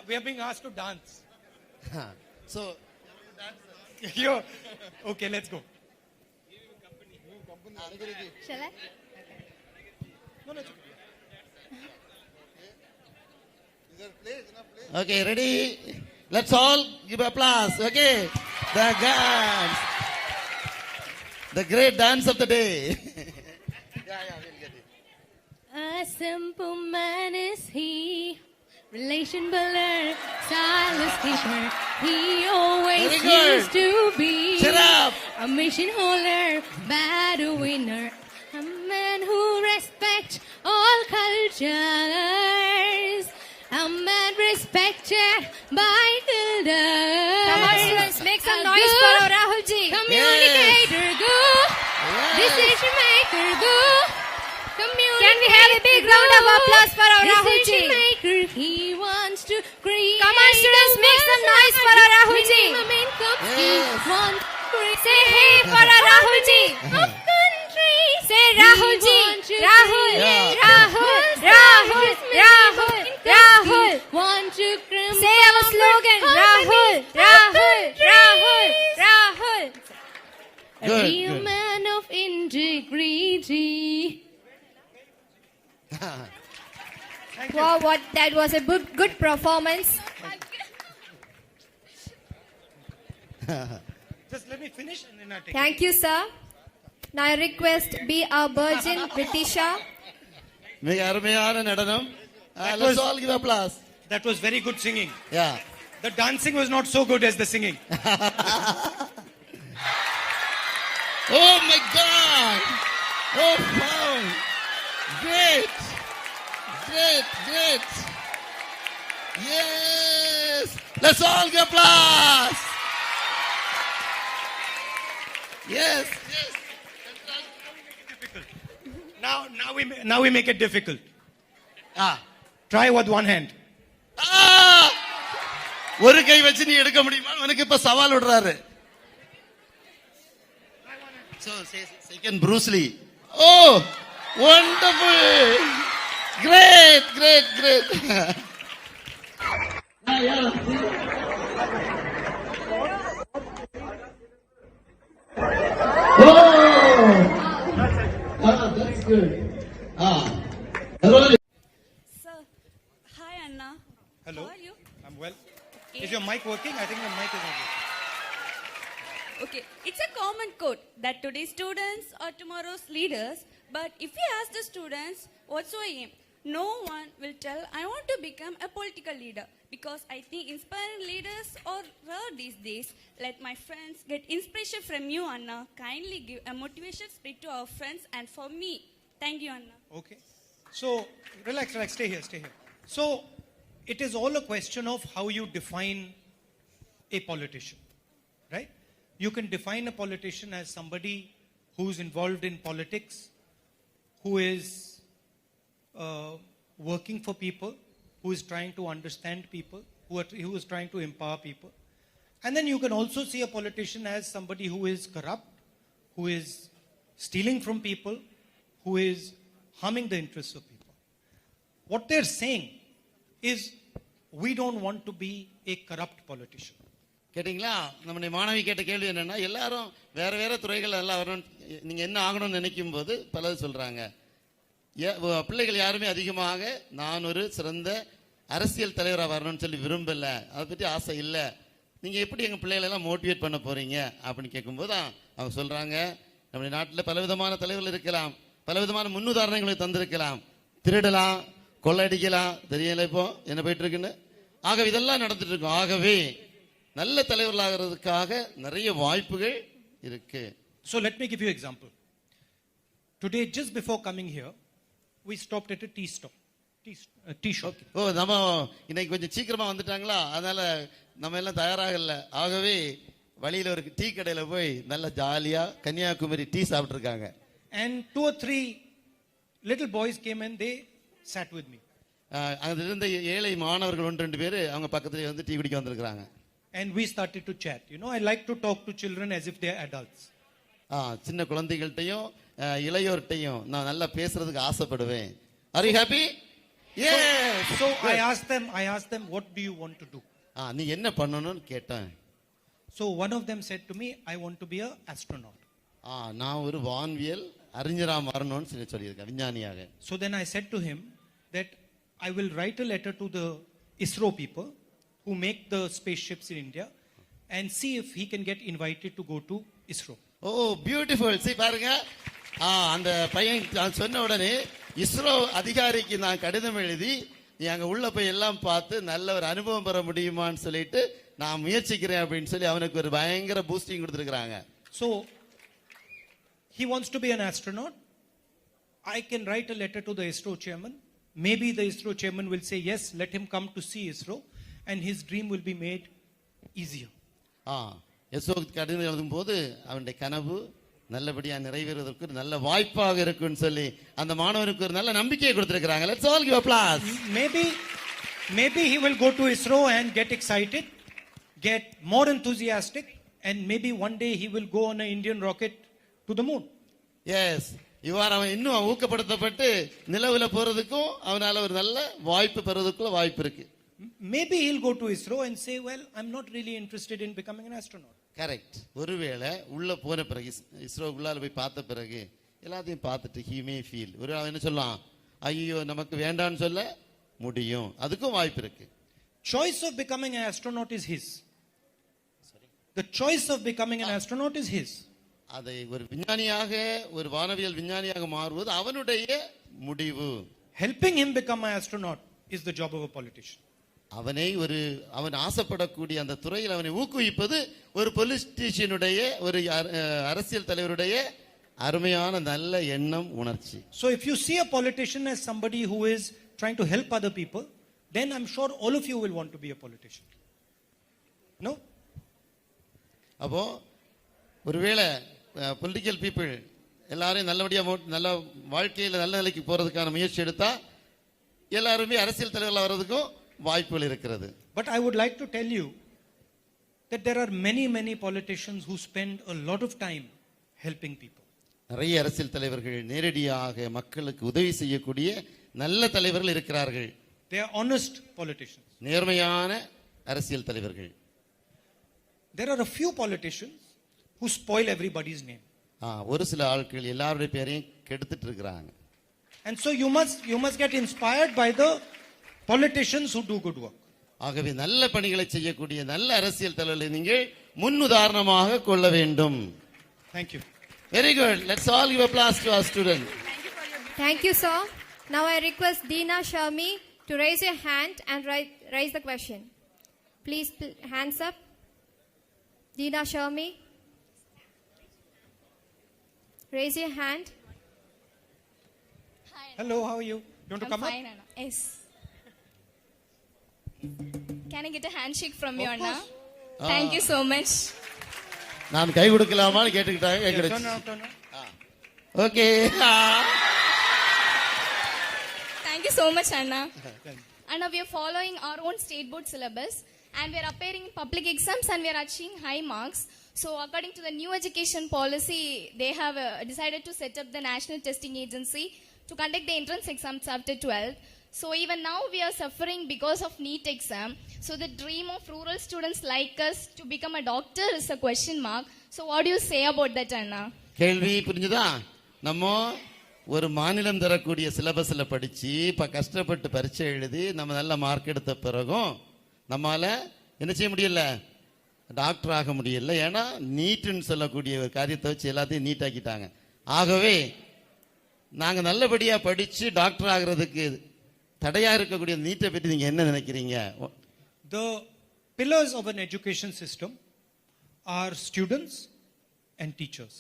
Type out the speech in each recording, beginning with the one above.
we are being asked to dance. So, Yo, okay, let's go. Shall I? No, it's okay. Is there place? Enough place? okay, ready? Let's all give applause. Okay, the dance, the great dance of the day. We'll get it. A simple man is he, relation builder, silence keeper. He always Very good. used to be Shut up. a mission holder, battle winner, a man who respects all cultures, a man respected by elders. Come on, students, make some A noise good for our Rahulji. Communicator, good. Yes. Decision maker, good. Can we have a big round of applause for our Decision Rahulji? maker, he wants to create. Come on, students, make some noise for our Rahulji. Minimum income, Yes. he wants to create. Say hey for our Rahulji. Of countries. Say He Rahulji. wants to Rahul. create. Rahul. His Rahul. minimum Rahul. income, he want to crumble Say our slogan. Rahul. Rahul. Rahul. Rahul. A Good, real good. man of integrity. Wow, what that was a good performance. Just let me finish and then I'll take Thank you, sir. Now I request be our virgin Britisha. மிக அருமையான நடனம். That Let's was- all give applause. it. That was very good singing. Yeah. The dancing was not so good as the singing. Oh my God! Oh wow! Great! Great! Great! Yes! Let's all give applause! Yes! Yes! Now we make it difficult. Ah! Try with one hand. Ah! ஒரு கை வச்சு நீ எடுக்க முடியுமா? உனக்கு இப்ப சவால் விடுறாரு. So second Bruce Lee. Oh! Wonderful! Great! Great! Great! That's good. Hello. Sir, hi Anna. Hello. How are you? I'm well. Is your mic working? I think the mic is not working. Okay, it's a common quote that today's students are tomorrow's leaders. But if we ask the students, what's your aim? No one will tell, I want to become a political leader. Because I think inspiring leaders are rare these days. Let my friends get inspiration from you, Anna. Kindly give a motivation speech to our friends and for me. Thank you, Anna. Okay. So, relax, stay here. So, it is all a question of how you define a politician, right? You can define a politician as somebody who's involved in politics, who is working for people, who is trying to understand people, who is trying to empower people. And then you can also see a politician as somebody who is corrupt, who is stealing from people, who is harming the interests of people. What they're saying is, we don't want to be a corrupt politician. கேட்டிங்களா? நம்முடைய மாணவி கேட்ட கேள்வி என்னன்னா, எல்லாரும் வேற வேற துறைகள் எல்லாம் வரணும், நீங்க என்ன ஆகணும்னு நினைக்கும் போது பலது சொல்றாங்க. பிள்ளைகள் யாருமே அதிகமாக நான் ஒரு சிறந்த அரசியல் தலைவராக வரணும்னு சொல்லி விரும்பல, அதை பற்றி ஆசை இல்லை, நீங்க எப்படி எங்க பிள்ளைகளை எல்லாம் மோட்டிவேட் பண்ண போறீங்க அப்படின்னு கேட்கும்போது அவங்க சொல்றாங்க, நம்முடைய நாட்டில் பலவிதமான தலைவர்கள் இருக்கலாம், பலவிதமான முன்னுதாரணங்களை தந்திருக்கலாம், திருடலாம், கொள்ளடிக்கலாம், தெரியல இப்போ என்ன போயிட்டு இருக்குன்னு. ஆகவே இதெல்லாம் நடந்துட்டு இருக்கும். ஆகவே நல்ல தலைவர்களாகிறதுக்காக நிறைய வாய்ப்புகள் இருக்கு. So let me give you an example. Today, just before coming here, we stopped at a tea stop. Tea shop. ஓ, நம்ம இன்னைக்கு கொஞ்சம் சீக்கிரமா வந்துட்டாங்களா, அதனால நம்ம எல்லாம் தயாராகல. ஆகவே வழியில ஒரு டீ கடையில போய் நல்ல ஜாலியா கன்னியாகுமரி டீ சாப்பிட்டு இருக்காங்க. And 2 or 3 little boys came and they sat with me. அங்க இருந்த ஏழை மாணவர்கள் 1-2 பேர் அவங்க பக்கத்துல வந்து டீ குடிக்க வந்திருக்காங்க. And we started to chat. You know, I like to talk to children as if they are adults. சின்ன குழந்தைகள்கிட்டையும் இளையோர்கிட்டையும் நான் நல்லா பேசுறதுக்கு ஆசைப்படுவேன். Are you happy? Yes. So I asked them, what do you want to do? நீ என்ன பண்ணணும்னு கேட்டேன். So one of them said to me, I want to be an astronaut. நான் ஒரு வான்வியல் அறிஞரா மாறணும்னு சொல்லியிருக்கேன், விஞ்ஞானியாக. So then I said to him that I will write a letter to the ISRO people who make the spaceships in India and see if he can get invited to go to ISRO. O beautiful. சரி பாருங்க, அந்த பையன் நான் சொன்ன உடனே இஸ்ரோ அதிகாரிக்கு நான் கடிதம் எழுதி நீ அங்க உள்ள போய் எல்லாம் பார்த்து நல்ல ஒரு அனுபவம் பெற முடியுமான்னு சொல்லிட்டு நான் முயற்சிக்கிறேன் அப்படின்னு சொல்லி அவனுக்கு ஒரு பயங்கர பூஸ்டிங் கொடுத்துருக்காங்க. So he wants to be an astronaut. I can write a letter to the ISRO chairman. Maybe the ISRO chairman will say yes, let him come to see ISRO and his dream will be made easier. இஸ்ரோவுக்கு கடிதம் எழுதும் போது அவனுடைய கனவு நல்லபடியா நிறைவேறுவதற்கு ஒரு நல்ல வாய்ப்பாக இருக்குன்னு சொல்லி அந்த மாணவனுக்கு ஒரு நல்ல நம்பிக்கையை கொடுத்திருக்காங்க. Let's all give applause. Maybe he will go to ISRO and get excited, get more enthusiastic, and maybe one day he will go on an Indian rocket to the moon. Yes, இவ்வாறு அவன் இன்னும் ஊக்கப்படுத்தப்பட்டு நிலவுல போறதுக்கும் அவனால ஒரு நல்ல வாய்ப்பு பெறுவதற்குள்ள வாய்ப்பு இருக்கு. Maybe he'll go to ISRO and say, well, I'm not really interested in becoming an astronaut. Correct. ஒருவேளை உள்ள போன பிறகு இஸ்ரோ உள்ளால போய் பார்த்த பிறகு எல்லாத்தையும் பார்த்துட்டு he may feel ஒரு என்ன சொல்லலாம், ஐயோ நமக்கு வேண்டான்னு சொல்ல முடியும், அதுக்கும் வாய்ப்பு இருக்கு. Choice of becoming an astronaut is his. The choice of becoming an astronaut is his. அதை ஒரு விஞ்ஞானியாக, ஒரு வானவியல் விஞ்ஞானியாக மாறுவது அவனுடைய முடிவு. Helping him become an astronaut is the job of a politician. அவன் ஆசைப்படக்கூடிய அந்த துறையில் அவனை ஊக்குவிப்பது ஒரு பொலிட்டீஷியனுடைய, ஒரு அரசியல் தலைவருடைய அருமையான நல்ல எண்ணம், உணர்ச்சி. So if you see a politician as somebody who is trying to help other people, then I'm sure all of you will want to be a politician. No? அப்போ ஒருவேளை பொலிட்டிக்கல் பீப்புள் எல்லாரையும் நல்லபடியா நல்ல வாழ்க்கையில் நல்ல நிலைக்கு போறதுக்கான முயற்சி எடுத்தா எல்லாருமே அரசியல் தலைவர்களாக வர்றதுக்கும் வாய்ப்புகள் இருக்கிறது. But I would like to tell you that there are many politicians who spend a lot of time helping people. நிறைய அரசியல் தலைவர்கள் நேரடியாக மக்களுக்கு உதவி செய்யக்கூடிய நல்ல தலைவர்கள் இருக்கிறார்கள். They are honest politicians. நேர்மையான அரசியல் தலைவர்கள். There are a few politicians who spoil everybody's name. ஒரு சில ஆட்கள் எல்லாருடைய பேரையும் கெடுத்துட்டு இருக்கிறாங்க. And so you must get inspired by the politicians who do good work. ஆகவே நல்ல பணிகளை செய்யக்கூடிய நல்ல அரசியல் தலைவர்களை நீங்கள் முன் உதாரணமாக கொள்ள வேண்டும். Thank you. Very good. Let's all give applause to our student. Thank you, sir. Now I request Deena Sharmi to raise your hand and raise the question. Please, hands up. Deena Sharmi. Raise your hand. Hello, how are you? You want to come fine, up? Anna. Yes. Can I get a handshake from you, Of Anna? course. Thank you so much. நான் கை கொடுக்கலாமான்னு கேட்டுக்கிட்டாங்க. Yeah, turn around. Okay. Thank you so much, Anna. Anna, we are following our own state board syllabus and we are appearing in public exams and we are achieving high marks. So according to the new education policy, they have decided to set up the National Testing Agency to conduct the entrance exams after 12th. So even now we are suffering because of NEET exam. So the dream of rural students like us to become a doctor is a question mark. So what do you say about that, Anna? கேள்வி புரிஞ்சுதா? நம்ம ஒரு மாநிலம் தரக்கூடிய சிலபஸ்ல படிச்சு இப்ப கஷ்டப்பட்டு பரீட்சை எழுதி நம்ம நல்ல மார்க் எடுத்த பிறகும் நம்மால என்ன செய்ய முடியல, டாக்டர் ஆக முடியல. ஏன்னா நீட்டுன்னு சொல்லக்கூடிய ஒரு காரியத்தை வச்சு எல்லாத்தையும் நீட் ஆக்கிட்டாங்க. ஆகவே நாங்க நல்லபடியா படிச்சு டாக்டர் ஆகிறதுக்கு தடையா இருக்கக்கூடிய நீட்டை பற்றி நீங்க என்ன நினைக்கிறீங்க? The pillars of an education system are students and teachers.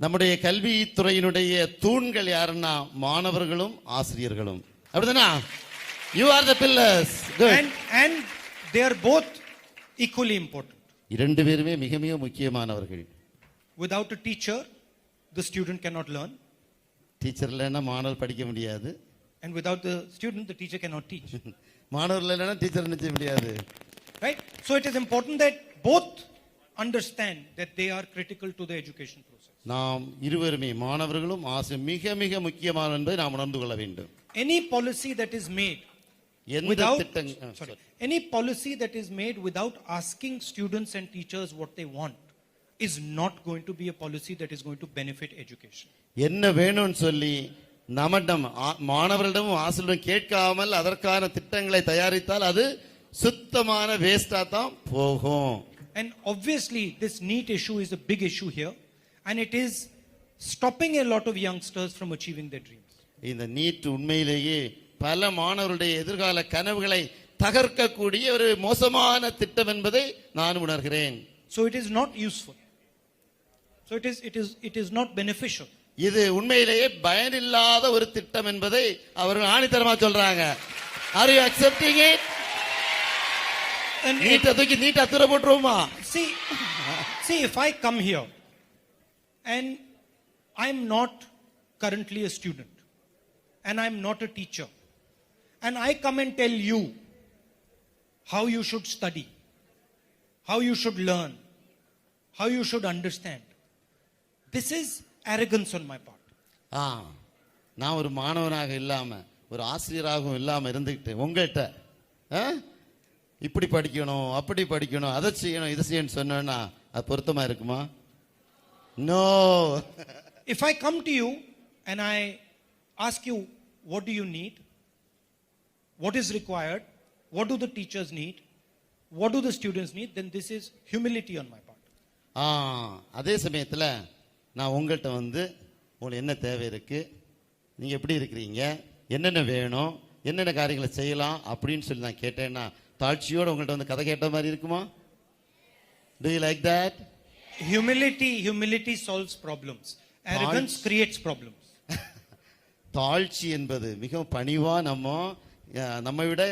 நம்முடைய கல்வித்துறையினுடைய தூண்கள் யாருன்னா மாணவர்களும் ஆசிரியர்களும். அப்படிதானா? You are the pillars. Good. And they are both equally important. இரண்டு பேருமே மிக மிக முக்கியமானவர்கள். Without a teacher, the student cannot learn. Teacher இல்லைன்னா மாணவர் படிக்க முடியாது. And without the student, the teacher cannot teach. மாணவர் இல்லைன்னா டீச்சர் என்ன செய்ய முடியாது. Right? So it is important that both understand that they are critical to the education process. நாம் இருவருமே மாணவர்களும் ஆசிரியர் மிக மிக முக்கியமான என்பதை நாம் உணர்ந்து கொள்ள வேண்டும். Any policy that is made எந்த without திட்டம் sorry, any policy that is made without asking students and teachers what they want is not going to be a policy that is going to benefit education. என்ன வேணும்னு சொல்லி நம்மிடம் மாணவர்களிடமும் ஆசிரியரிடம் கேட்காமல் அதற்கான திட்டங்களை தயாரித்தால் அது சுத்தமான வேஸ்டா தான் போகும். And obviously this NEET issue is a big issue here and it is stopping a lot of youngsters from achieving their dreams. இந்த நீட் உண்மையிலேயே பல மாணவர்களுடைய எதிர்கால கனவுகளை தகர்க்கக்கூடிய ஒரு மோசமான திட்டம் என்பதை நான் உணர்கிறேன். So it is not useful. So it is not beneficial. இது உண்மையிலேயே பயனில்லாத ஒரு திட்டம் என்பதை அவர்கள் ஆணித்தரமா சொல்றாங்க. Are you accepting it? நீட்டை தூக்கி நீட்டை அத்துற போட்டுருவோமா? See, if I come here and I'm not currently a student and I'm not a teacher and I come and tell you how you should study, how you should learn, how you should understand, this is arrogance on my part. நான் ஒரு மாணவனாக இல்லாம ஒரு ஆசிரியராகவும் இல்லாம இருந்துகிட்டு உங்கள்கிட்ட இப்படி படிக்கணும் அப்படி படிக்கணும் அதை செய்யணும் இதை செய்யணும் சொன்னா அது பொருத்தமா இருக்குமா? No. If I come to you and I ask you what do you need, what is required, what do the teachers need, what do the students need, then this is humility on my part. அதே சமயத்துல நான் உங்கள்கிட்ட உங்களுக்கு என்ன தேவை இருக்கு, நீங்க எப்படி இருக்கிறீங்க, என்னென்ன வேணும், என்னென்ன காரியங்களை செய்யலாம் அப்படின்னு சொல்லி நான் கேட்டேன்னா தாழ்ச்சியோட உங்கள்கிட்ட கதை கேட்ட மாதிரி இருக்குமா? Do you like that? Humility solves problems. Arrogance creates problems. தாழ்ச்சி என்பது மிகவும் பணிவா நம்ம விட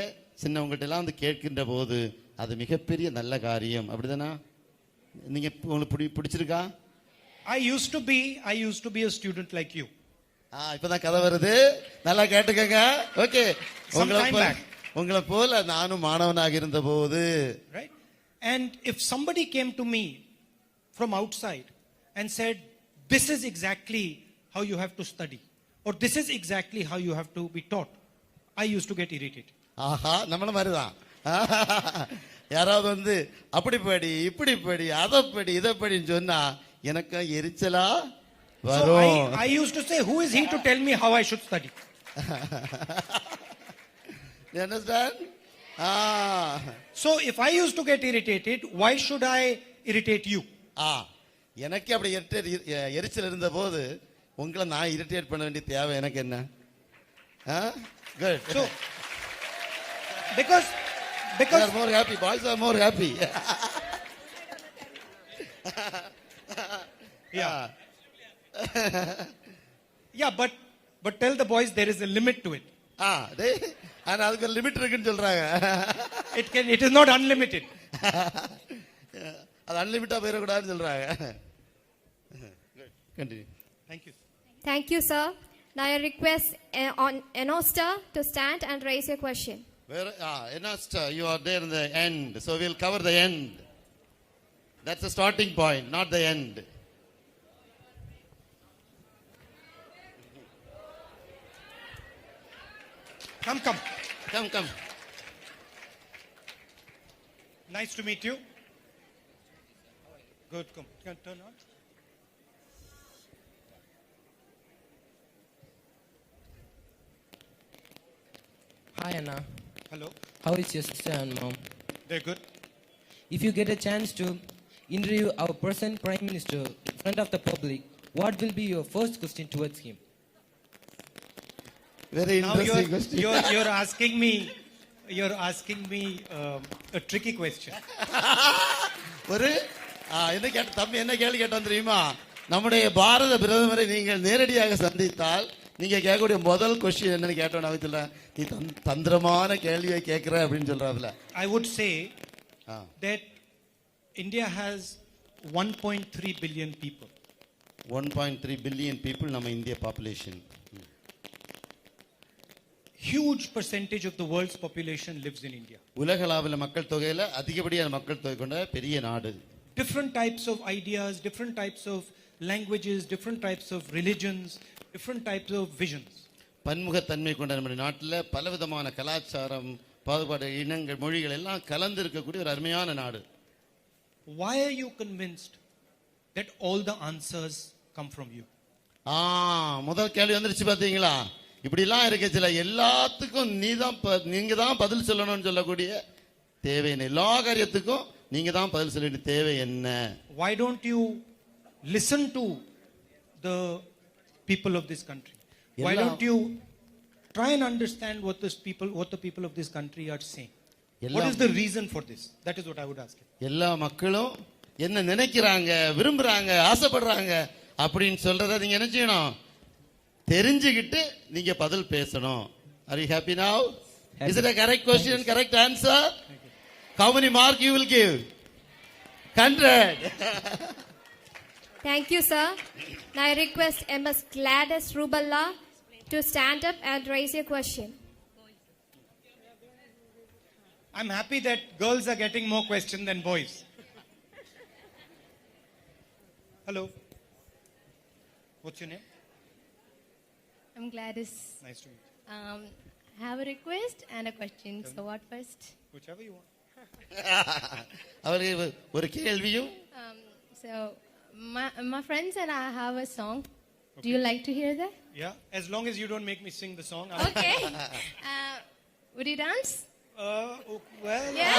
சின்னவங்ககிட்ட எல்லாம் கேட்கின்ற போது அது மிகப்பெரிய நல்ல காரியம். அப்படிதானா? நீங்க உங்களுக்கு பிடிச்சிருக்கா? I used to be a student like you. இப்பதான் கதை வருது, நல்லா கேட்டுக்கங்க. ஓகே, உங்களை போல நானும் மாணவனாக இருந்த போது, right? And if somebody came to me from outside and said this is exactly how you have to study or this is exactly how you have to be taught, I used to get irritated. நம்மள மாதிரிதான் யாராவது அப்படி படி இப்படி படி அதை படி இதை படின்னு சொன்னா எனக்கு எரிச்சலா வரும். So I used to say, who is he to tell me how I should study? You understand? So if I used to get irritated, why should I irritate you? எனக்கு அப்படி எரிச்சல் இருந்த போது உங்களை நான் இரிட்டேட் பண்ண வேண்டிய தேவை எனக்கு என்ன? Good. So because they are more happy, boys are more happy. Yeah, but tell the boys there is a limit to it. and அதுக்கு லிமிட் இருக்குன்னு சொல்றாங்க. It is not unlimited. அது அன்லிமிட்டா போயிட கூடாதுன்னு சொல்றாங்க. Continue. Thank you, sir. Now I request on Enosta to stand and raise your question. Where Enosta, you are there in the end, so we'll cover the end. That's the starting point, not the end. Come. Nice to meet you. Good, come. Can you turn on? Hi Anna. Hello. How is your sister and mom? They're good. If you get a chance to interview our present Prime Minister in front of the public, what will be your first question towards him? Very Now interesting question. you're asking me a tricky question. என்ன கேட்ட தம்பி என்ன கேள்வி கேட்டான் தெரியுமா? நம்முடைய பாரத பிரதமரை நீங்கள் நேரடியாக சந்தித்தால் நீங்க கேட்கக்கூடிய முதல் கொஸ்டின் என்னன்னு கேட்டோம். அவத்துல நீ தந்திரமான கேள்வியை கேட்கிற அப்படின்னு சொல்றாதுல. I would say that India has 1.3 billion people. 1.3 billion people நம்ம இந்திய population. Huge percentage of the world's population lives in India. உலகளவில் மக்கள் தொகையில அதிகப்படியான மக்கள் தொகை கொண்ட பெரிய நாடு. different types of ideas, different types of languages, different types of religions, different types of visions. பன்முகத்தன்மை கொண்ட நம்முடைய நாட்டில் பலவிதமான கலாச்சாரம், பாகுபாடு, இனங்கள், மொழிகள் எல்லாம் கலந்து இருக்கக்கூடிய ஒரு அருமையான நாடு. Why are you convinced that all the answers come from you? முதல் கேள்வி வந்துருச்சு பாத்தீங்களா? இப்படிலாம் இருக்கச்சுல எல்லாத்துக்கும் நீங்க தான் பதில் சொல்லணும்னு சொல்லக்கூடிய தேவை என்ன? எல்லா காரியத்துக்கும் நீங்க தான் பதில் சொல்ல வேண்டிய தேவை என்ன? Why don't you listen to the people of this country? Why don't you try and understand what the people of this country are saying? What is the reason for this? That is what I would ask you. எல்லா மக்களும் என்ன நினைக்கிறாங்க, விரும்புறாங்க, ஆசைப்படுறாங்க அப்படின்னு சொல்றத நீங்க என்ன செய்யணும்? தெரிஞ்சுக்கிட்டு நீங்க பதில் பேசணும். Are you happy now? Is it a correct question, correct answer? How many mark you will give? 100. Thank you, sir. Now I request MS Gladys Ruballa to stand up and raise your question. I'm happy that girls are getting more questions than boys. Hello. What's your name? I'm Gladys. Nice to meet you. I have a request and a question. So what first? Whichever you want. அவருக்கு ஒரு கேள்வியும் So my friends and I have a song. Do you like to hear that? Yeah, as long as you don't make me sing the song. Okay. Would you dance? Well. Yeah.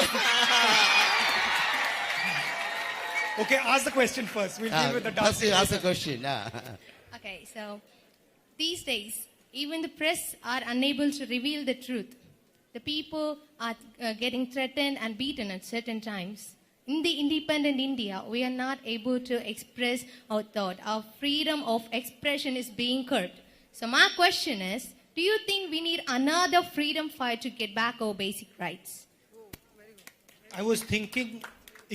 Okay, ask the question first. We'll deal with the dance. ask the question. Okay. So these days, even the press are unable to reveal the truth. The people are getting threatened and beaten at certain times. In the independent India, we are not able to express our thought. Our freedom of expression is being curbed. So my question is, do you think we need another freedom fight to get back our basic rights? I was thinking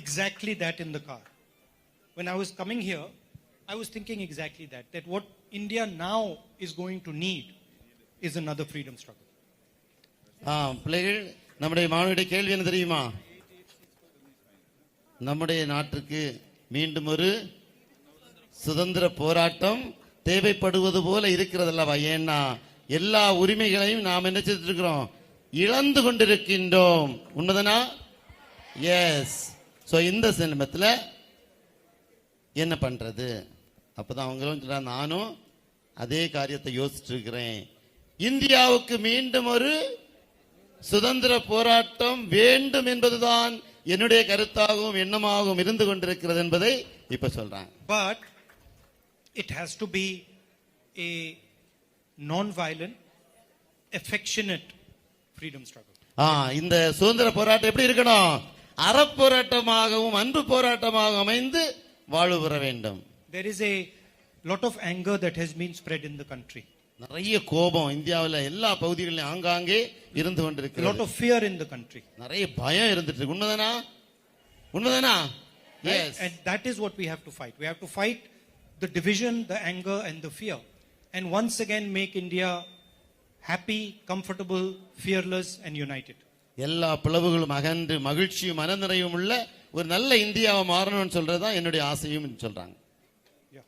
exactly that in the car. When I was coming here, I was thinking exactly that what India now is going to need is another freedom struggle. பிள்ளைகள், நம்முடைய மாணவருடைய கேள்வி என்ன தெரியுமா? நம்முடைய நாட்டுக்கு மீண்டும் ஒரு சுதந்திர போராட்டம் தேவைப்படுவது போல இருக்கிறதல்லவா? ஏன்னா எல்லா உரிமைகளையும் நாம் என்ன செய்துட்டு இருக்கிறோம்? இழந்து கொண்டிருக்கின்றோம். உண்மைதானா? எஸ். சோ இந்த சந்தர்ப்பத்தில் என்ன பண்றது? அப்பதான் அவங்களும் சொல்றாங்க, நானும் அதே காரியத்தை யோசிச்சுட்டு இருக்கிறேன். இந்தியாவுக்கு மீண்டும் ஒரு சுதந்திர போராட்டம் வேண்டும் என்பதுதான் என்னுடைய கருத்தாகவும் எண்ணமாகவும் இருந்து கொண்டிருக்கிறது என்பதை இப்ப சொல்றாங்க. But it has to be a non-violent, affectionate freedom struggle. இந்த சுதந்திர போராட்டம் எப்படி இருக்கணும்? அறப்போராட்டமாகவும் அன்பு போராட்டமாகவும் அமைந்து வாழ்வு பெற வேண்டும். There is a lot of anger that has been spread in the country. நிறைய கோபம் இந்தியாவில் எல்லா பகுதிகளிலும் ஆங்காங்கே இருந்து A கொண்டிருக்கிறது. lot of fear in the country. நிறைய பயம் இருந்துட்டு இருக்கு. உண்மைதானா? உண்மைதானா? Right? Yes. And that is what we have to fight. We have to fight the division, the anger, and the fear. And once again make India happy, comfortable, fearless, and united. எல்லா பிளவுகளும் அகன்று மகிழ்ச்சியும் மனநிறைவும் உள்ள ஒரு நல்ல இந்தியாவை மாறணும்னு சொல்றதுதான் என்னுடைய ஆசையும் சொல்றாங்க. Yeah.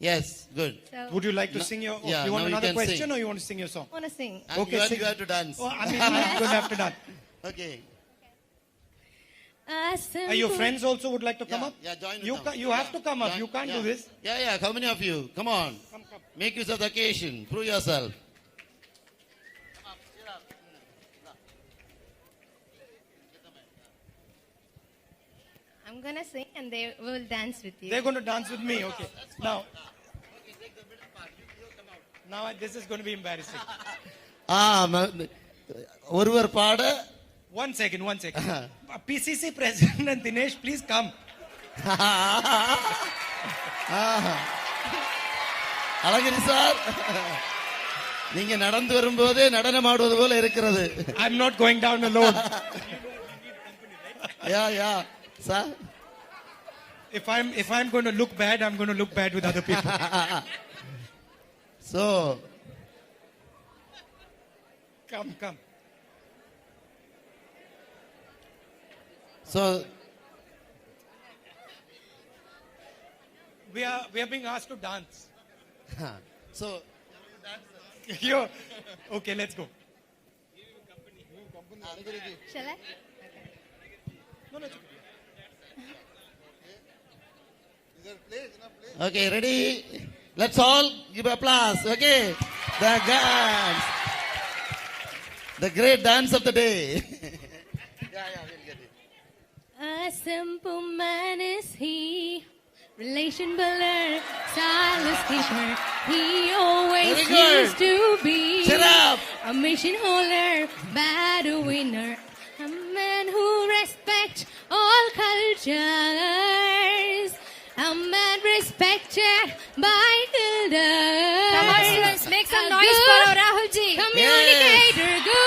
Yes, good. So Would you like to sing your? Yeah, you want now you another can question, sing. or you want to sing your song? I want to sing. Okay, sing. You have to dance. Oh, I mean, I'm going to have to dance. Okay. Are your friends also would like to come Yeah, up? yeah, join with You them. you have to come up. Yeah, You can't yeah. do this. Yeah. How many of you? Come on. Come. Make use of the occasion. Prove yourself. I'm going to sing and they will dance with you. They're going to dance with me. Okay. Now this is going to be embarrassing. ஒருவர் பாட One second. PCC President and Dinesh, please come. Alagiri sir, நீங்க நடந்து வரும்போதே நடனம் ஆடுவது போல இருக்கிறது. I'm not going down alone. Yeah, sir. If I'm going to look bad, I'm going to look bad with other people. So, Come. so we are being asked to dance. So, You're, okay, let's go. Shall I? No, no, it's okay. Is there place? Enough place? okay, ready? Let's all give applause. Okay, the dance, the great dance of the day. Yeah, we'll get it. A simple man is he, relation builder, stylist teacher. He always Very good. used to be Shut up. a mission holder, battle winner, a man who respects all cultures, a man respected by elders. Come on, students, make some A noise for good our Rahul ji. Communicator, go.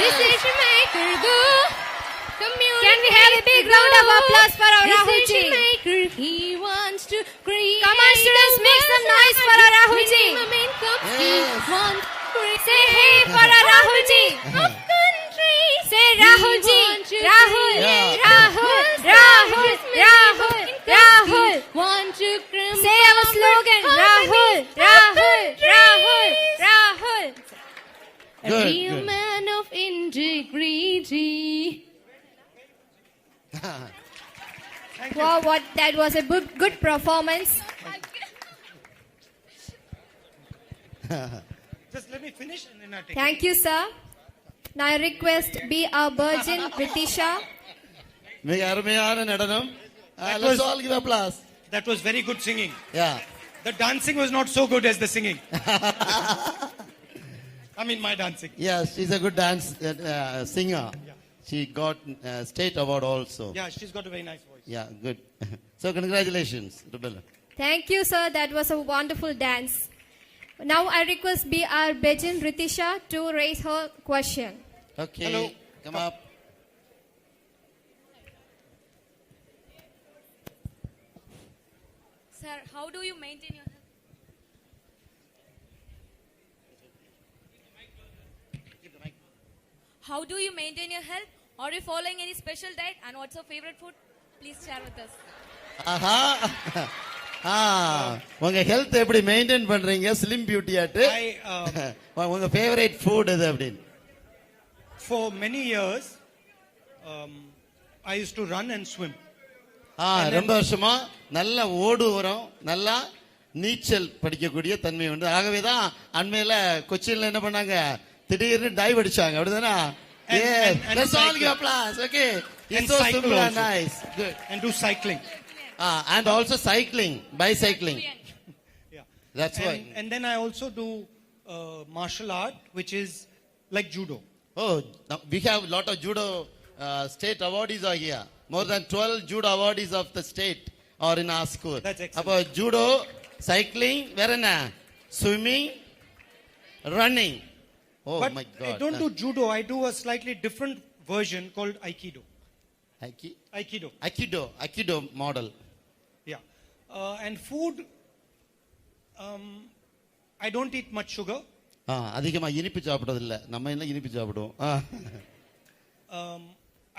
Yes. Decision maker, go. Can we have a big round of applause for our Rahul ji? Decision maker, he wants to create. Come on, students, make some noise for our Rahul ji. minimum income. Yes. He wants to create Say hey for our Rahul ji. of countries. Say Rahul ji. want to Rahul, Yeah. Rahul, Rahul, Rahul, Rahul. Want to Say our slogan. Rahul, Rahul, Rahul, Rahul. A Good, real good. man of integrity. Wow, what that was a good performance. Just let me finish and then I'll take Thank you, sir. Now I request be our virgin Britisha. மிக அருமையான நடனம். That Let's was- all give applause. it. That was very good singing. Yeah. The dancing was not so good as the singing. I mean, my dancing. Yeah, she's a good dance singer. She got state award also. Yeah, she's got a very nice voice. Yeah, good. So congratulations, Rubella. Thank you, sir. That was a wonderful dance. Now I request be our virgin Britisha to raise her question. Okay, Hello. come up. Sir, how do you maintain your health? How do you maintain your health? Are you following any special diet? And what's your favorite food? Please share with us. ஆஹா உங்க health எப்படி maintain பண்றீங்க slim பியூட்டியாட்டு உங்க favourite food எது அப்படின்னு For many years, I used to run and swim. ரொம்ப வருஷமா நல்லா ஓடுவோம் நல்லா நீச்சல் படிக்கக்கூடிய தன்மை உண்டு ஆகவே தான் அண்மையில கொச்சின்ல என்ன பண்ணாங்க திடீர்னு டைவ் அடிச்சாங்க அப்படிதானா And let's all cycle. give applause okay And it's so cycle simple and also. nice good And do cycling. and also cycling bicycling Yeah. that's why And then I also do martial art, which is like judo. oh now we have lot of judo state awardees are here more than 12 judo awardees of the state are in our school That's excellent. அப்போ judo cycling வேற என்ன swimming running oh But my god I don't do judo. I do a slightly different version called aikido. Aikido. model Yeah. And food, I don't eat much sugar. அதிகமா இனிப்பு சாப்பிடுறது இல்ல நம்ம என்ன இனிப்பு சாப்பிடுவோம்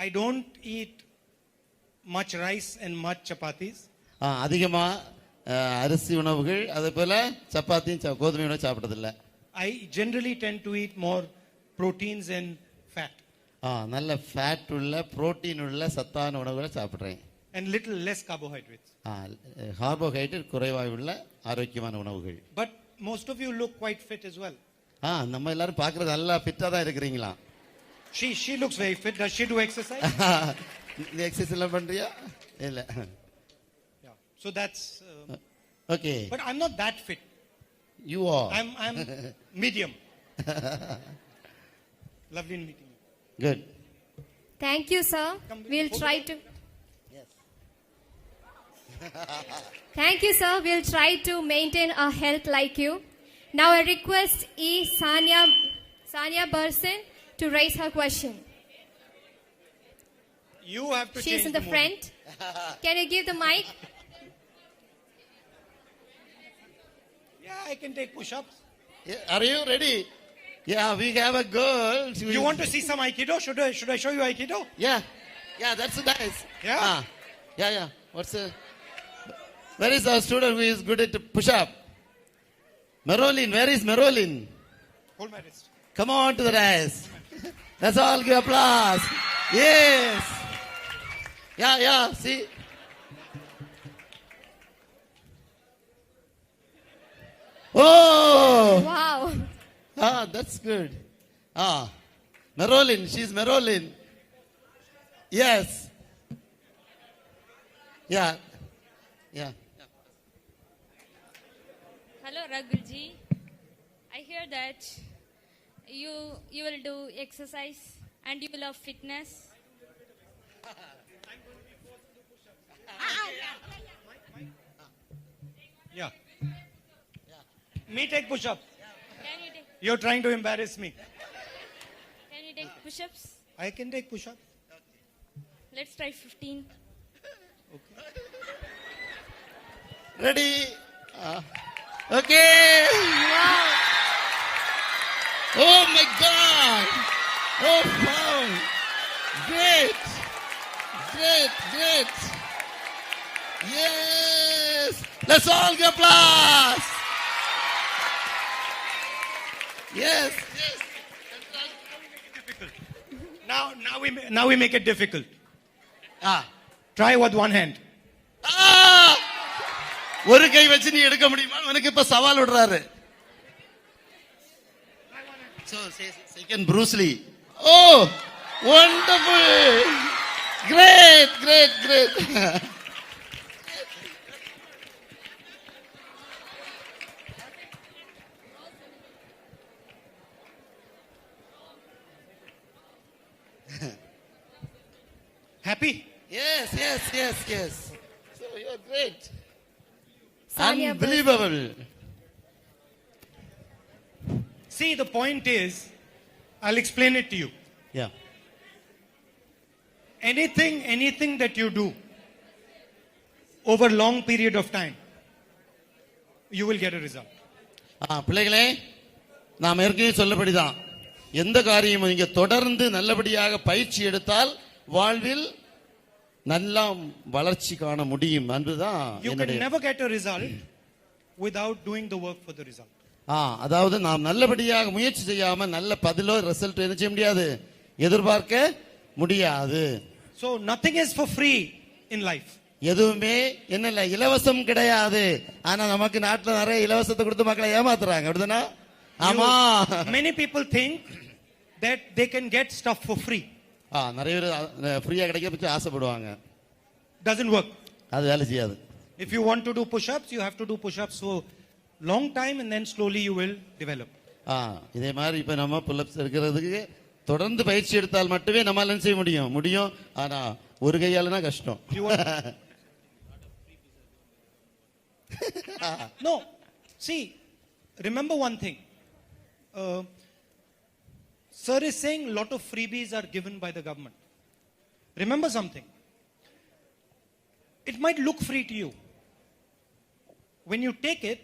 I don't eat much rice and much chapatis. அதிகமா அரிசி உணவுகள் அதே போல சப்பாத்தியும் கோதுமை உணவு சாப்பிடுறது இல்ல I generally tend to eat more proteins and fat நல்ல ஃபேட் உள்ள புரோட்டீன் உள்ள சத்தான உணவுகளை சாப்பிடுறேன் and little less carbohydrates. Carbohydrate குறைவாக உள்ள ஆரோக்கியமான உணவுகள் But most of you look quite fit as well. நம்ம எல்லாரும் பாக்குறது நல்லா ஃபிட்டா தான் இருக்கிறீங்களா She looks very fit. Does she do exercise? நீ எக்ஸசைஸ் எல்லாம் பண்றியா இல்ல Yeah. So that's. Okay But I'm not that fit. You are I'm medium. Lovely meeting you. Good Thank you, sir. We'll try to. Thank you, sir. We'll try to maintain our health like you. Now I request Sanya Burson to raise her question. You have to She's change in the mood. front. Can you give the mic? Yeah, I can take push-ups. Are you ready? Yeah, we have a girl. You want to see some Aikido? Should I show you Aikido? Yeah, that's nice. Yeah? Yeah. What's the? Where is our student who is good at push-up? Merolin, where is Merolin? Hold my wrist. Come on to the dais. Let's all give applause. Yes. Yeah, see. Oh. Wow. That's good. Merolin, she's Merolin. Yes. Yeah. Hello, Ragulji. I hear that you will do exercise and you will have fitness. Yeah. Me take push-up. Can you take You're trying to embarrass me. push-ups? I can take push-up. Let's try 15. Ready? Okay. Oh my God. Oh wow. Great. Yes. Let's all give applause. Yes. Now we make it difficult. Ah. Try with one hand. ஒரு கை வச்சு நீ எடுக்க முடியுமா? உனக்கு இப்ப சவால் விடுறாரு. So second Bruce Lee. Oh, wonderful. Great. Happy? Yes. So you're great. Sanya, Unbelievable. See, the point is, I'll explain it to you. Yeah. Anything that you do over long period of time, you will get a result. பிள்ளைகளே, நாம் ஏற்கனவே சொல்லபடிதான், எந்த காரியமும் நீங்க தொடர்ந்து நல்லபடியாக பயிற்சி எடுத்தால் வாழ்வில் நல்ல வளர்ச்சி காண முடியும் என்பதுதான் You என்னுடைய. can never get a result without doing the work for the result. அதாவது நாம் நல்லபடியாக முயற்சி செய்யாம நல்ல பதிலோ ரிசல்ட் என்ன செய்ய முடியாது, எதிர்பார்க்க முடியாது. So nothing is for free in life. எதுவுமே என்ன இலவசம் கிடையாது. ஆனா நமக்கு நாட்டுல நிறைய இலவசத்தை கொடுத்து மக்களை ஏமாத்துறாங்க, அப்படிதானா? ஆமா. Many people think that they can get stuff for free. நிறைய பேர் ஃப்ரீயா கிடைக்க பத்தி ஆசைப்படுவாங்க. Doesn't work. அது வேலை செய்யாது. If you want to do push-ups, you have to do push-ups for long time and then slowly you will develop. இதே மாதிரி இப்ப நம்ம புல்லப்ஸ் எடுக்கிறதுக்கு தொடர்ந்து பயிற்சி எடுத்தால் மட்டுமே நம்மால என்ன செய்ய முடியும். ஆனா ஒரு கையாலனா கஷ்டம். No. See, remember one thing. Sir is saying a lot of freebies are given by the government. Remember something. It might look free to you. When you take it,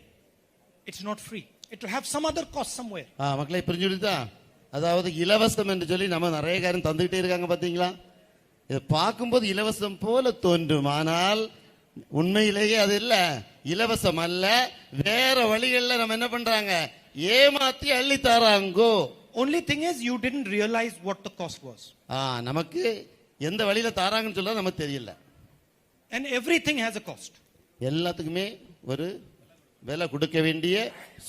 it's not free. It will have some other cost somewhere. மக்களை புரிஞ்சுடுதா? அதாவது இலவசம் என்று சொல்லி நம்ம நிறைய காரியம் தந்துகிட்டே இருக்காங்க, பாத்தீங்களா? இதை பார்க்கும்போது இலவசம் போல தோன்றும், ஆனால் உண்மையிலேயே அது இல்ல, இலவசம் அல்ல. வேற வழிகளில் நம்ம என்ன பண்றாங்க, ஏமாத்தி அள்ளி தராங்கோ. Only thing is you didn't realize what the cost was. நமக்கு எந்த வழியில தாராங்கன்னு சொல்ல நமக்கு தெரியல. And everything has a cost. எல்லாத்துக்குமே ஒரு விலை கொடுக்க வேண்டிய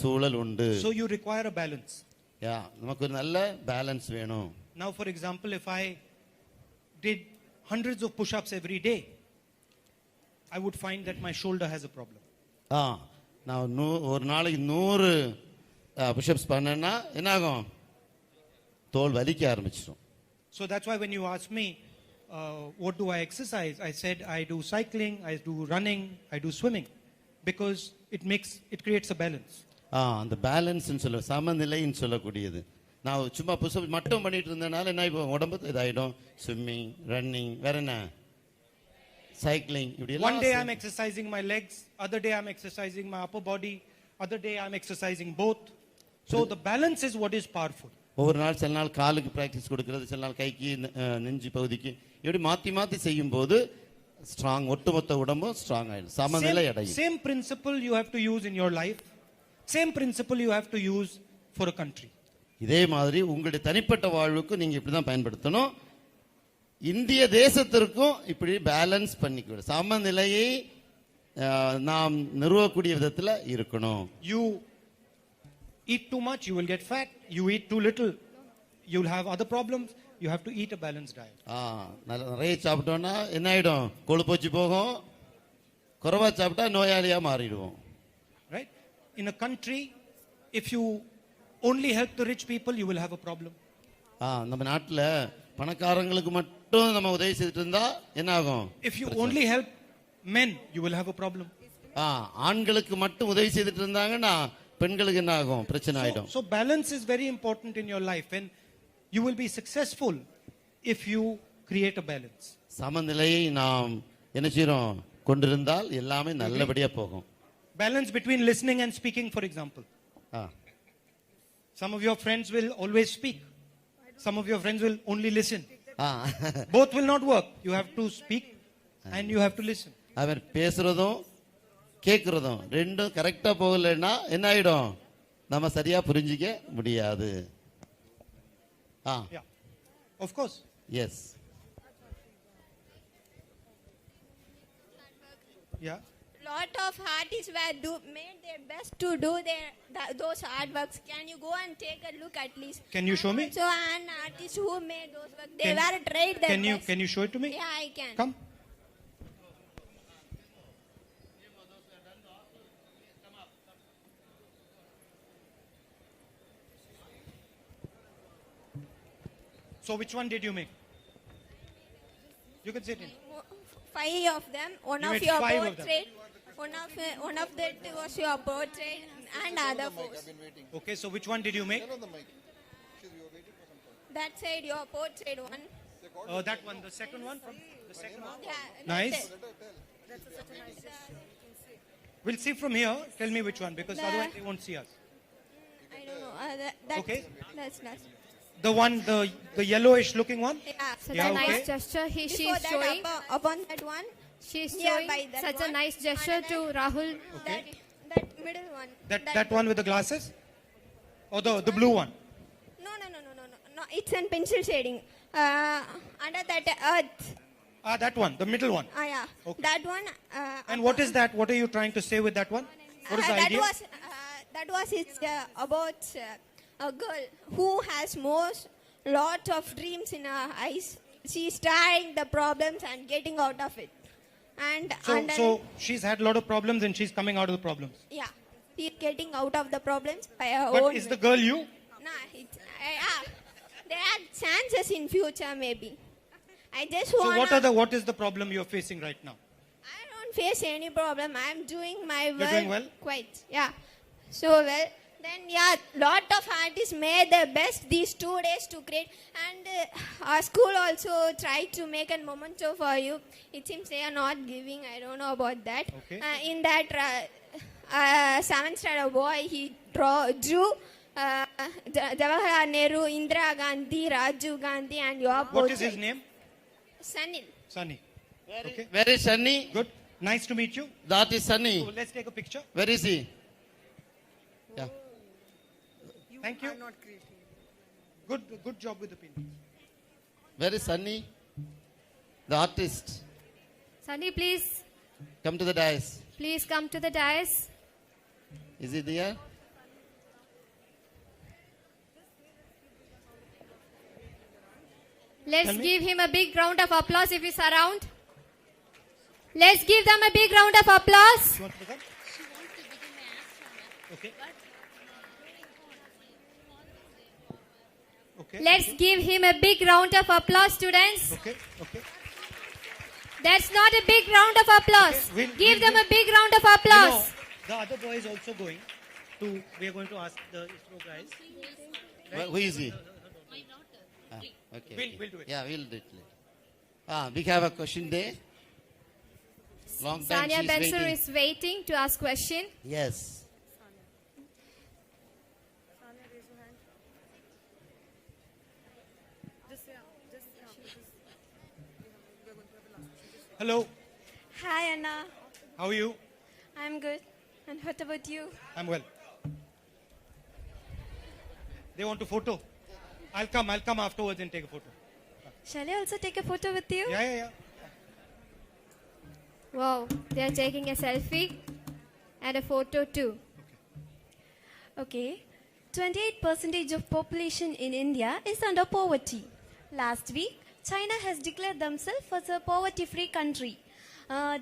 சூழல் உண்டு. So you require a balance. நமக்கு ஒரு நல்ல பேலன்ஸ் வேணும். Now for example, if I did hundreds of push-ups every day, I would find that my shoulder has a problem. நான் ஒரு நாளைக்கு 100 புஷ்அப்ஸ் பண்ணேன்னா என்ன ஆகும், தோல் வலிக்க ஆரம்பிச்சிடும். So that's why when you ask me what do I exercise, I said I do cycling, I do running, I do swimming, because it creates a balance. அந்த பேலன்ஸ் சொல்ல சமநிலைன்னு சொல்லக்கூடியது. நான் சும்மா புஷ்அப் மட்டும் பண்ணிட்டு இருந்தனால என்ன இப்போ உடம்பு இதாயிடும். ஸ்விம்மிங், ரன்னிங், வேற என்ன, cycling, one day I'm exercising my legs, other day I'm exercising my upper body, other day I'm exercising both. So the balance is what is powerful. ஒவ்வொரு நாள் சில நாள் காலுக்கு பிராக்டிஸ் கொடுக்கிறது, சில நாள் கைக்கு நெஞ்சு பகுதிக்கு, இப்படி மாத்தி செய்யும் போது ஸ்ட்ராங், ஒட்டுமொத்த உடம்பும் ஸ்ட்ராங் ஆயிடும், சமநிலை அடையும். Same principle you have to use in your life. Same principle you have to use for a country. இதே மாதிரி உங்களுடைய தனிப்பட்ட வாழ்வுக்கு நீங்க இப்படி தான் பயன்படுத்தணும். இந்திய தேசத்திற்கும் இப்படி பேலன்ஸ் பண்ணிக்க, சமநிலையை நாம் நிறுவக்கூடிய விதத்தில் இருக்கணும். You eat too much, you will get fat. You eat too little, you will have other problems. You have to eat a balanced diet. நிறைய சாப்பிட்டோம்னா என்ன ஆயிடும், கொழுப்பு வச்சு போகும். குறைவா சாப்பிட்டா நோயாளியா மாறிடுவோம். Right? In a country, if you only help the rich people, you will have a problem. நம்ம நாட்டில் பணக்காரங்களுக்கு மட்டும் நம்ம உதவி செய்துட்டு இருந்தா என்ன ஆகும்? If you only help men, you will have a problem. ஆண்களுக்கு மட்டும் உதவி செய்துட்டு இருந்தாங்கன்னா பெண்களுக்கு என்ன ஆகும்? பிரச்சனை ஆயிடும். So balance is very important in your life, and you will be successful if you create a balance. சமநிலையை நாம் என்ன செய்றோம் கொண்டிருந்தால் எல்லாமே நல்லபடியா போகும். Balance between listening and speaking, for example. Some of your friends will always speak. Some of your friends will only listen. Both will not work. You have to speak and you have to listen. அவர் பேசுறதும் கேட்கறதும் ரெண்டும் கரெக்டா போகலைன்னா என்ன ஆயிடும்? நம்ம சரியா புரிஞ்சிக்க முடியாது. Yeah, of course. Yes. Yeah. Lot of artists made their best to do those artworks. Can you go and take a look at least? Can you show me? So an artist who made those works, they were tried their best. Can you show it to me? Yeah, I can. Come. So which one did you make? You can sit in. 5 of them. One You of made your 5 of them. portrait. One of that was your portrait and other 4. Okay, so which one did you make? Turn on the mic. You were waiting for some time. That side, your portrait one. That one, the second one. The second one. Yeah, Nice. We'll see from here. Tell me which one, because otherwise they won't see us. I don't know. That's, Okay. That's nice. The one, the yellowish looking one. Yeah. Such Yeah, a nice okay. gesture she Before is that, showing. upon that one, She is nearby showing that such a one. nice gesture to Rahul. Okay. that middle one. That one with the glasses? Or the blue one? No. It's in pencil shading. Under that earth. That one, the middle one. Yeah. Okay. That one. And what is that? What are you trying to say with that one? What is the idea? That was it's about a girl who has lot of dreams in her eyes. She's trying the problems and getting out of it. And So she's had a lot of problems and she's coming out of the problems. yeah, she's getting out of the problems by her But own. is the girl you? Nah, there are chances in future maybe. I just So wanna. what is the problem you're facing right now? I don't face any problem. I'm doing my You're work doing well? quite. Yeah. So well. Then yeah, lot of artists made their best these 2 days to create, and our school also tried to make a memento for you. It seems they are not giving. I don't know about that. Okay. In that 7th standard boy, he drew Jawaharlal Nehru, Indira Gandhi, Rajiv Gandhi, and your portrait. What is his name? Sunil. Sunny. Okay. Where is Sunny? Good. Nice to meet you. That is Sunny. So let's take a picture. Where is he? Yeah. Thank you. Good job with the painting. Where is Sunny? The artist. Sunny, please Come to the dais. come to the dais. Is he there? Let's give him a big round of applause if he's around. Let's give them a big round of applause. You want to become? Okay. Okay. Let's give him a big round of applause, students. Okay. That's not a big round of applause. Okay, Give we'll- them a big round of You know, applause. the other boy is also going to. We are going to ask the ISRO guys. Who is he? Okay. We'll do it. Yeah, we'll do it later. We have a question there. Long time Sania she's Bensur waiting. is waiting to ask question. Yes. Hello. Hi, Anna. How are you? I'm good. And what about you? I'm well. They want a photo. I'll come afterwards and take a photo. Shall I also take a photo with you? Yeah. Wow, they are taking a selfie and a photo too. Okay. 28% of population in India is under poverty. Last week, China has declared themselves as a poverty-free country.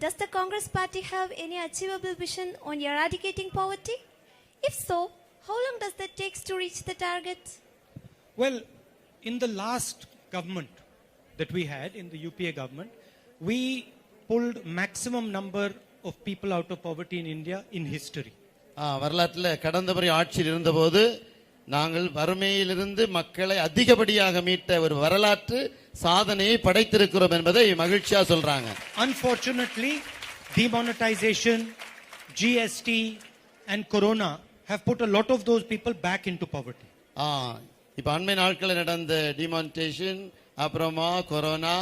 Does the Congress party have any achievable vision on eradicating poverty? If so, how long does that take to reach the target? Well, in the last government that we had, in the UPA government, we pulled maximum number of people out of poverty in India in history. வரலாற்றில் கடந்த முறை ஆட்சியில் இருந்தபோது நாங்கள் வறுமையிலிருந்து மக்களை அதிகப்படியாக மீட்ட ஒரு வரலாற்று சாதனையை படைத்திருக்கிறோம் என்பதை மகிழ்ச்சியா சொல்றாங்க. Unfortunately, demonetization, GST and Corona have put a lot of those people back into poverty. இப்ப அண்மை நாட்களில் நடந்த டிமானிட்டேஷன், அப்புறமா கொரோனா,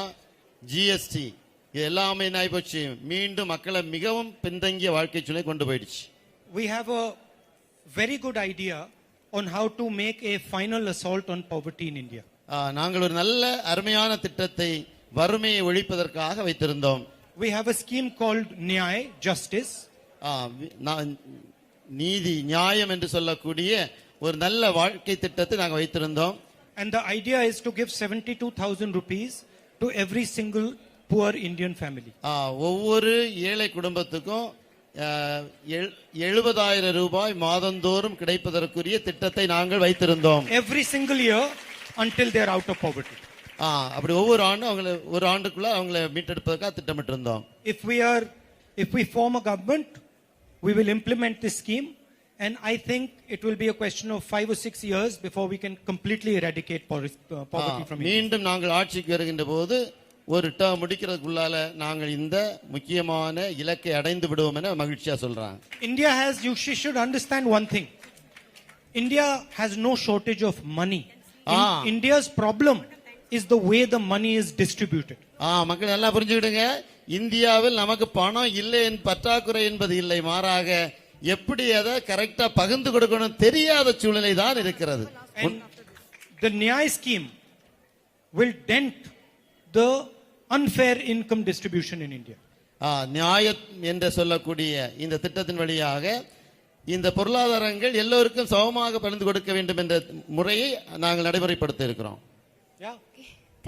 ஜிஎஸ்டி இது எல்லாமே என்ன ஆயிப்போச்சு, மீண்டும் மக்களை மிகவும் பின்தங்கிய வாழ்க்கை சூழலை கொண்டு போயிடுச்சு. We have a very good idea on how to make a final assault on poverty in India. நாங்கள் ஒரு நல்ல அருமையான திட்டத்தை வறுமையை ஒழிப்பதற்காக வைத்திருந்தோம். We have a scheme called Nyay, Justice. நீதி, நியாயம் என்று சொல்லக்கூடிய ஒரு நல்ல வாழ்க்கை திட்டத்தை நாங்கள் வைத்திருந்தோம். And the idea is to give 72,000 rupees to every single poor Indian family. ஒவ்வொரு ஏழை குடும்பத்துக்கும் 70,000 ரூபாய் மாதந்தோறும் கிடைப்பதற்குரிய திட்டத்தை நாங்கள் வைத்திருந்தோம். Every single year until they are out of poverty. அப்படி ஒவ்வொரு ஆண்டும் அவங்களை ஒரு ஆண்டுக்குள்ள அவங்களை மீட்டெடுப்பதற்காக திட்டமிட்டிருந்தோம். If we form a government, we will implement this scheme, and I think it will be a question of 5 or 6 years before we can completely eradicate poverty from India. மீண்டும் நாங்கள் ஆட்சிக்கு வருகின்ற போது ஒரு டேர்ம் முடிக்கிறதுக்குள்ளால நாங்கள் இந்த முக்கியமான இலக்கை அடைந்து விடுவோம் என மகிழ்ச்சியா சொல்றாங்க. You should understand one thing. India has no shortage of money. India's problem is the way the money is distributed. மக்கள் நல்லா புரிஞ்சுக்கிடுங்க. இந்தியாவில் நமக்கு பணம் இல்லை, பற்றாக்குறை என்பது இல்லை, மாறாக எப்படி அதை கரெக்டா பகிர்ந்து கொடுக்கணும் தெரியாத சூழ்நிலை தான் இருக்கிறது. The Nyay scheme will dent the unfair income distribution in India. நியாயம் என்று சொல்லக்கூடிய இந்த திட்டத்தின் வழியாக இந்த பொருளாதாரங்கள் எல்லோருக்கும் சமமாக பகிர்ந்து கொடுக்க வேண்டும் என்ற முறையை நாங்கள் நடைமுறைப்படுத்த இருக்கிறோம்.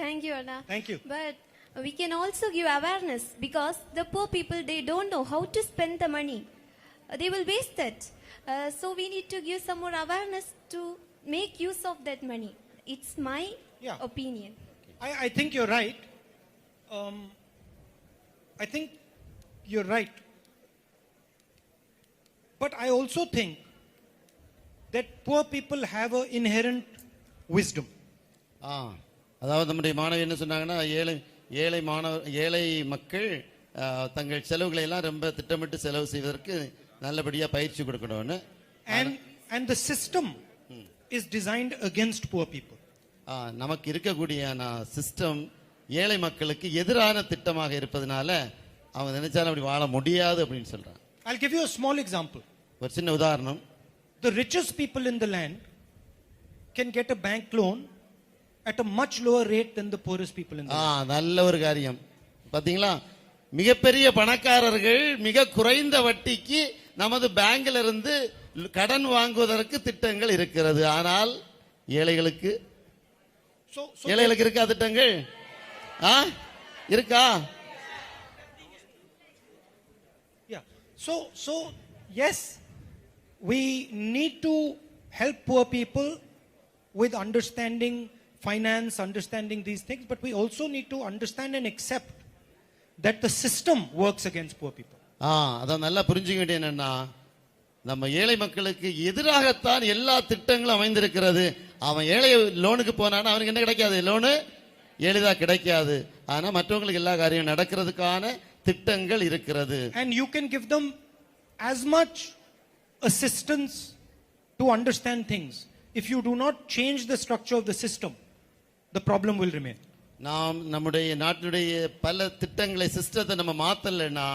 Thank you, Anna. Thank you. But we can also give awareness, because the poor people, they don't know how to spend the money. They will waste it. So we need to give some more awareness to make use of that money. It's my opinion. I think you're right. But I also think that poor people have an inherent wisdom. அதாவது நம்முடைய மாணவி என்ன சொன்னாங்கன்னா, ஏழை மக்கள் தங்கள் செலவுகளை எல்லாம் ரொம்ப திட்டமிட்டு செலவு செய்வதற்கு நல்லபடியா பயிற்சி கொடுக்கணும்னு. And the system is designed against poor people. நமக்கு இருக்கக்கூடிய சிஸ்டம் ஏழை மக்களுக்கு எதிரான திட்டமாக இருப்பதனால அவங்க நினைச்சாலும் அப்படி வாழ முடியாது அப்படின்னு சொல்றாங்க. I'll give you a small example. ஒரு சின்ன உதாரணம். The richest people in the land can get a bank loan at a much lower rate than the poorest people in the land. நல்ல ஒரு காரியம். பாத்தீங்களா, மிகப்பெரிய பணக்காரர்கள் மிக குறைந்த வட்டிக்கு நமது பேங்க்ல இருந்து கடன் வாங்குவதற்கு திட்டங்கள் இருக்கிறது. ஆனால் ஏழைகளுக்கு இருக்கா திட்டங்கள்? இருக்கா? So yes, we need to help poor people with understanding finance, understanding these things, but we also need to understand and accept that the system works against poor people. அதான் நல்லா புரிஞ்சுக்க வேண்டிய என்னன்னா, நம்ம ஏழை மக்களுக்கு எதிராகத்தான் எல்லா திட்டங்களும் அமைந்திருக்கிறது. அவன் ஏழை லோனுக்கு போனான்னா அவனுக்கு என்ன கிடைக்காது? லோனு எளிதா கிடைக்காது. ஆனா மற்றவங்களுக்கு எல்லா காரியம் நடக்கிறதுக்கான திட்டங்கள் இருக்கிறது. And you can give them as much assistance to understand things. If you do not change the structure of the system, the problem will remain. நாம் நம்முடைய நாட்டுடைய பல திட்டங்களை சிஸ்டத்தை நம்ம மாத்தலைன்னா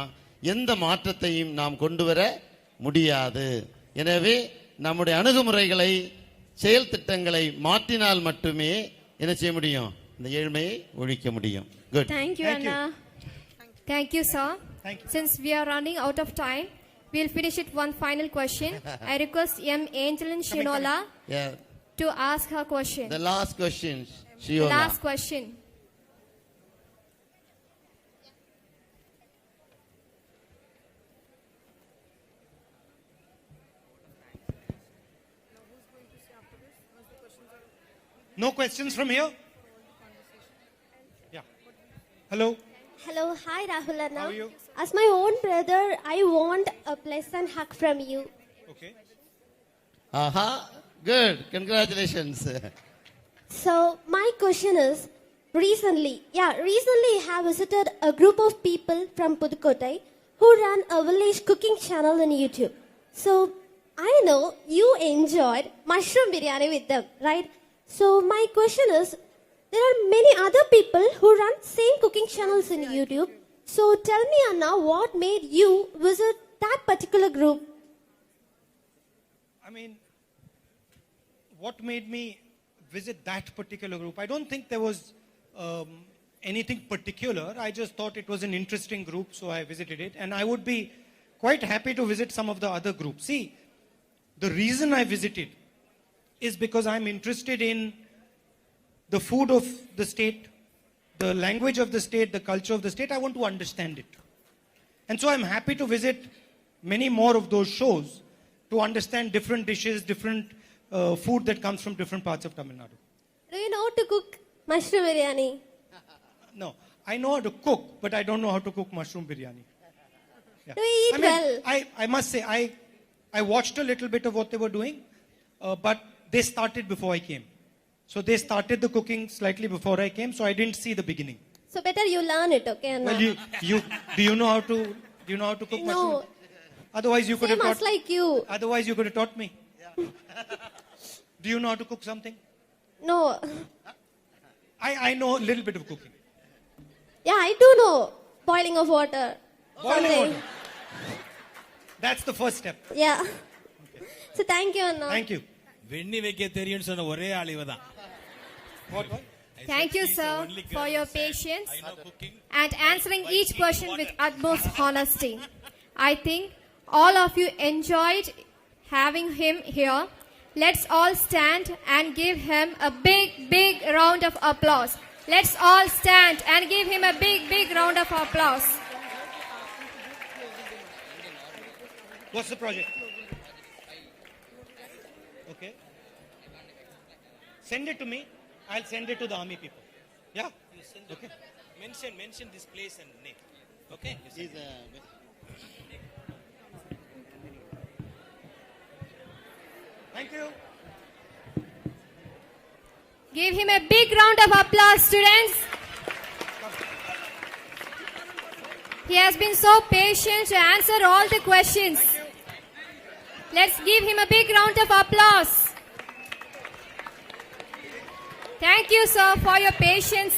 எந்த மாற்றத்தையும் நாம் கொண்டு வர முடியாது. எனவே நம்முடைய அணுகுமுறைகளை செயல் திட்டங்களை மாற்றினால் மட்டுமே என்ன செய்ய முடியும், இந்த ஏழ்மையை ஒழிக்க முடியும். Good. Thank you, Thank you. Anna. Thank you, sir. Thank you. Since we are running out of time, we'll finish it one final question. I request M. Angeline Shinola Yeah. to ask her question. The last question, The Shiola. last question. No questions from here? Yeah. Hello. Hello, hi Rahul Anna. How are you? As my own brother, I want a pleasant hug from you. Okay. Aha. Good. Congratulations. So my question is, recently I have visited a group of people from Pudukkottai who run a village cooking channel on YouTube. So I know you enjoyed mushroom biryani with them, right? So my question is, there are many other people who run same cooking channels in YouTube. So tell me, Anna, what made you visit that particular group? I mean, what made me visit that particular group? I don't think there was anything particular. I just thought it was an interesting group, so I visited it. And I would be quite happy to visit some of the other groups. See, the reason I visited is because I'm interested in the food of the state, the language of the state, the culture of the state. I want to understand it. And so I'm happy to visit many more of those shows to understand different dishes, different food that comes from different parts of Tamil Nadu. Do you know how to cook mushroom biryani? No, I know how to cook, but I don't know how to cook mushroom biryani. Yeah. Do you eat I mean, well? I must say, I watched a little bit of what they were doing, but they started before I came. So they started the cooking slightly before I came, so I didn't see the beginning. So better you learn it, okay, Anna? Well, do you know how to cook No. mushroom? Otherwise you could Same have as taught. like you. Otherwise you could have taught me. Do you know how to cook something? No. I know a little bit of cooking. Yeah, I do know boiling of water. Boiling Something. water. That's the first step. Yeah. So thank you, Anna. Thank you. வெண்ணி வைக்க தெரியும்னு சொன்ன ஒரே ஆள் இவதான். What? Thank you, sir, for your patience and answering each question with utmost honesty. I think all of you enjoyed having him here. Let's all stand and give him a big, big round of applause. Let's all stand and give him a big, big round of applause. What's the project? Okay. Send it to me. I'll send it to the army people. Yeah? Okay. Mention this place and name. Okay? Thank you. Give him a big round of applause, students. He has been so patient to answer all the questions. Let's give him a big round of applause. Thank you, sir, for your patience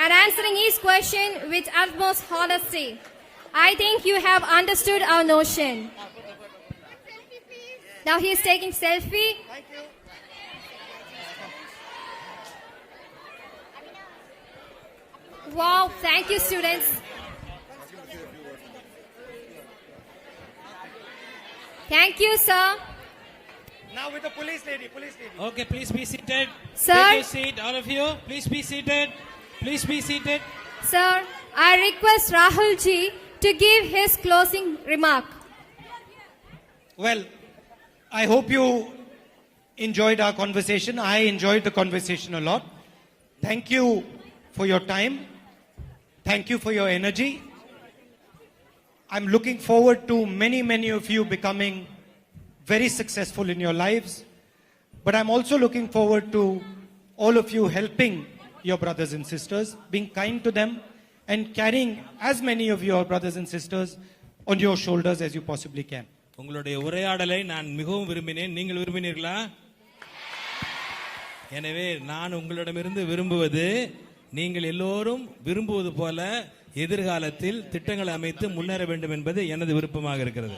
and answering each question with utmost honesty. I think you have understood our notion. Now he is taking selfie. Thank you. Wow, thank you, students. Thank you, sir. Now with the police lady. Okay, please be seated. Sir? Take your seat, all of you. Please be seated. Please be seated. Sir, I request Rahul ji to give his closing remark. Well, I hope you enjoyed our conversation. I enjoyed the conversation a lot. Thank you for your time. Thank you for your energy. I'm looking forward to many of you becoming very successful in your lives. But I'm also looking forward to all of you helping your brothers and sisters, being kind to them, and carrying as many of your brothers and sisters on your shoulders as you possibly can. உங்களுடைய உரையாடலை நான் மிகவும் விரும்பினேன். நீங்கள் விரும்பினீர்களா? எனவே நான் உங்களிடமிருந்து விரும்புவது நீங்கள் எல்லோரும் விரும்புவது போல எதிர்காலத்தில் திட்டங்களை அமைத்து முன்னேற வேண்டும் என்பது எனது விருப்பமாக இருக்கிறது.